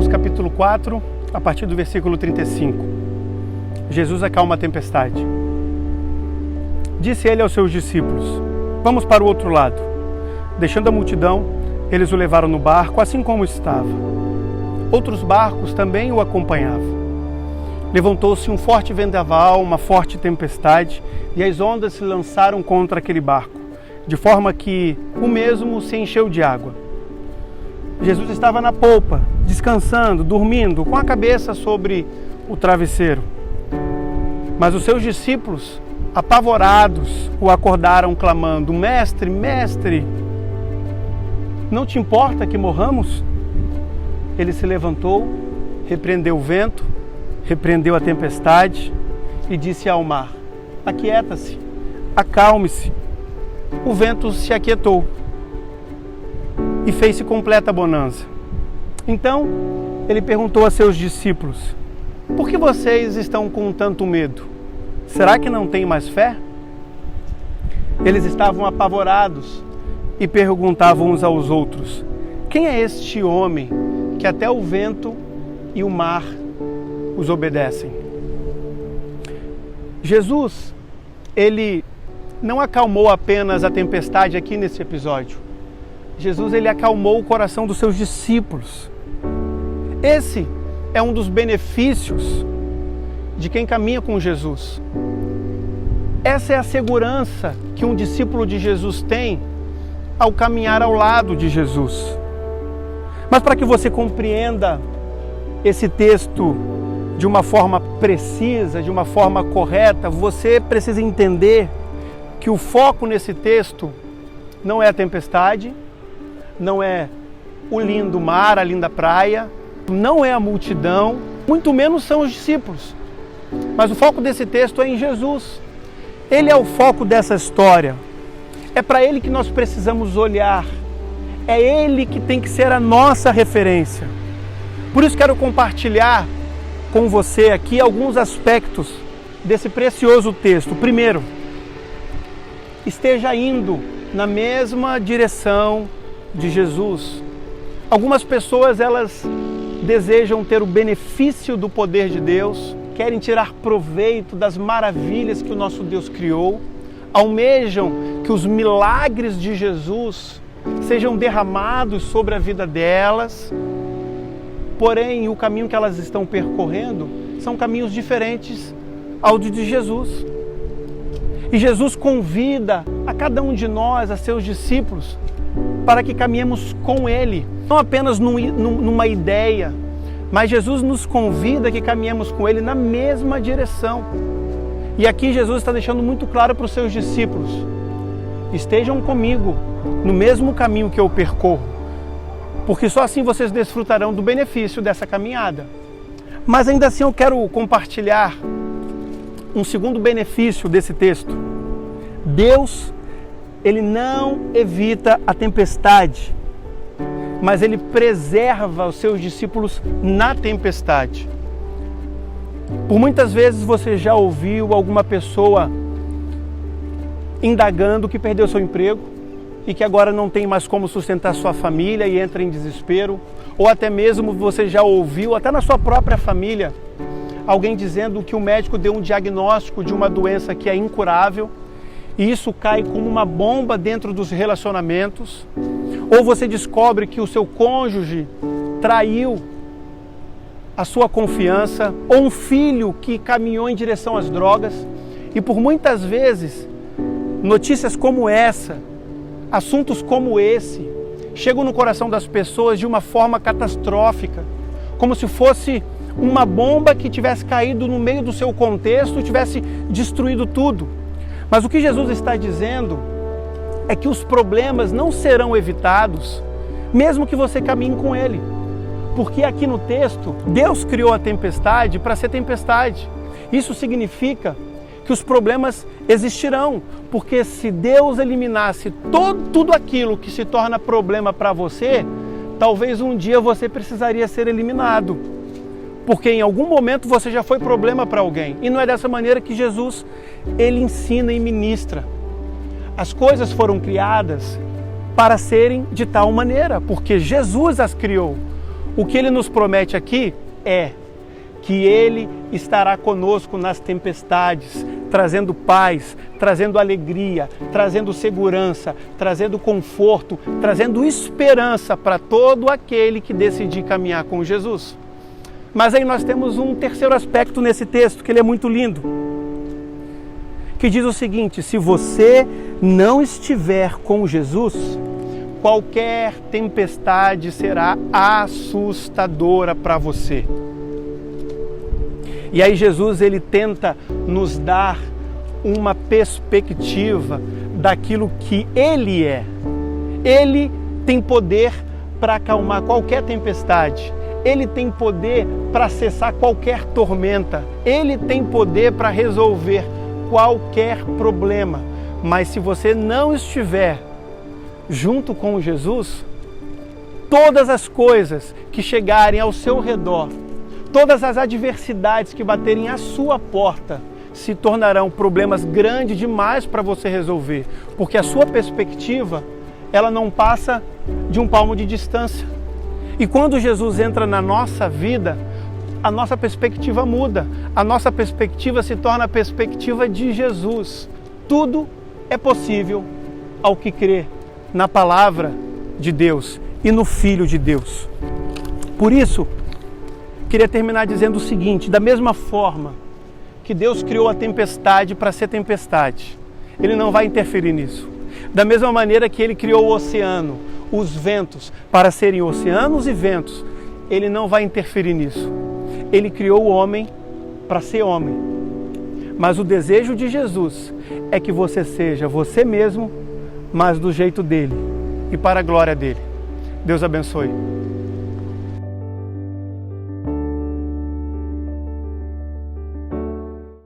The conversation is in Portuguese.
capítulo 4, a partir do versículo 35. Jesus acalma a tempestade. Disse ele aos seus discípulos: vamos para o outro lado. Deixando a multidão, eles o levaram no barco, assim como estava. Outros barcos também o acompanhavam. Levantou-se um forte vendaval, uma forte tempestade, e as ondas se lançaram contra aquele barco, de forma que o mesmo se encheu de água. Jesus estava na polpa, descansando, dormindo, com a cabeça sobre o travesseiro. Mas os seus discípulos, apavorados, o acordaram clamando: Mestre, Mestre, não te importa que morramos? Ele se levantou, repreendeu o vento, repreendeu a tempestade e disse ao mar: aquieta-se, acalme-se. O vento se aquietou e fez-se completa bonança. Então ele perguntou a seus discípulos: por que vocês estão com tanto medo? Será que não têm mais fé? Eles estavam apavorados e perguntavam uns aos outros: quem é este homem que até o vento e o mar os obedecem? Jesus, ele não acalmou apenas a tempestade aqui nesse episódio. Jesus, ele acalmou o coração dos seus discípulos. Esse é um dos benefícios de quem caminha com Jesus. Essa é a segurança que um discípulo de Jesus tem ao caminhar ao lado de Jesus. Mas para que você compreenda esse texto de uma forma precisa, de uma forma correta, você precisa entender que o foco nesse texto não é a tempestade, não é o lindo mar, a linda praia, não é a multidão, muito menos são os discípulos. Mas o foco desse texto é em Jesus. Ele é o foco dessa história. É para Ele que nós precisamos olhar. É Ele que tem que ser a nossa referência. Por isso quero compartilhar com você aqui alguns aspectos desse precioso texto. Primeiro, esteja indo na mesma direção de Jesus. Algumas pessoas, elas desejam ter o benefício do poder de Deus, querem tirar proveito das maravilhas que o nosso Deus criou, almejam que os milagres de Jesus sejam derramados sobre a vida delas, porém o caminho que elas estão percorrendo são caminhos diferentes ao de Jesus. E Jesus convida a cada um de nós, a seus discípulos, para que caminhemos com Ele, não apenas numa ideia, mas Jesus nos convida a que caminhemos com Ele na mesma direção. E aqui Jesus está deixando muito claro para os seus discípulos: estejam comigo no mesmo caminho que eu percorro, porque só assim vocês desfrutarão do benefício dessa caminhada. Mas ainda assim eu quero compartilhar um segundo benefício desse texto. Deus, Ele não evita a tempestade, mas Ele preserva os seus discípulos na tempestade. Por muitas vezes você já ouviu alguma pessoa indagando que perdeu seu emprego e que agora não tem mais como sustentar sua família e entra em desespero. Ou até mesmo você já ouviu, até na sua própria família, alguém dizendo que o médico deu um diagnóstico de uma doença que é incurável e isso cai como uma bomba dentro dos relacionamentos. Ou você descobre que o seu cônjuge traiu a sua confiança, ou um filho que caminhou em direção às drogas. E por muitas vezes, notícias como essa, assuntos como esse, chegam no coração das pessoas de uma forma catastrófica, como se fosse uma bomba que tivesse caído no meio do seu contexto e tivesse destruído tudo. Mas o que Jesus está dizendo é que os problemas não serão evitados, mesmo que você caminhe com Ele. Porque aqui no texto, Deus criou a tempestade para ser tempestade. Isso significa que os problemas existirão, porque se Deus eliminasse tudo aquilo que se torna problema para você, talvez um dia você precisaria ser eliminado. Porque em algum momento você já foi problema para alguém. E não é dessa maneira que Jesus, Ele ensina e ministra. As coisas foram criadas para serem de tal maneira, porque Jesus as criou. O que ele nos promete aqui é que ele estará conosco nas tempestades, trazendo paz, trazendo alegria, trazendo segurança, trazendo conforto, trazendo esperança para todo aquele que decidir caminhar com Jesus. Mas aí nós temos um terceiro aspecto nesse texto, que ele é muito lindo, que diz o seguinte: se você não estiver com Jesus, qualquer tempestade será assustadora para você. E aí Jesus, ele tenta nos dar uma perspectiva daquilo que ele é. Ele tem poder para acalmar qualquer tempestade. Ele tem poder para cessar qualquer tormenta. Ele tem poder para resolver qualquer problema. Mas se você não estiver junto com Jesus, todas as coisas que chegarem ao seu redor, todas as adversidades que baterem à sua porta, se tornarão problemas grandes demais para você resolver, porque a sua perspectiva, ela não passa de um palmo de distância. E quando Jesus entra na nossa vida, a nossa perspectiva muda, a nossa perspectiva se torna a perspectiva de Jesus. Tudo é possível ao que crê na palavra de Deus e no Filho de Deus. Por isso, queria terminar dizendo o seguinte: da mesma forma que Deus criou a tempestade para ser tempestade, Ele não vai interferir nisso. Da mesma maneira que Ele criou o oceano, os ventos, para serem oceanos e ventos, Ele não vai interferir nisso. Ele criou o homem para ser homem. Mas o desejo de Jesus é que você seja você mesmo, mas do jeito dele e para a glória dele. Deus abençoe.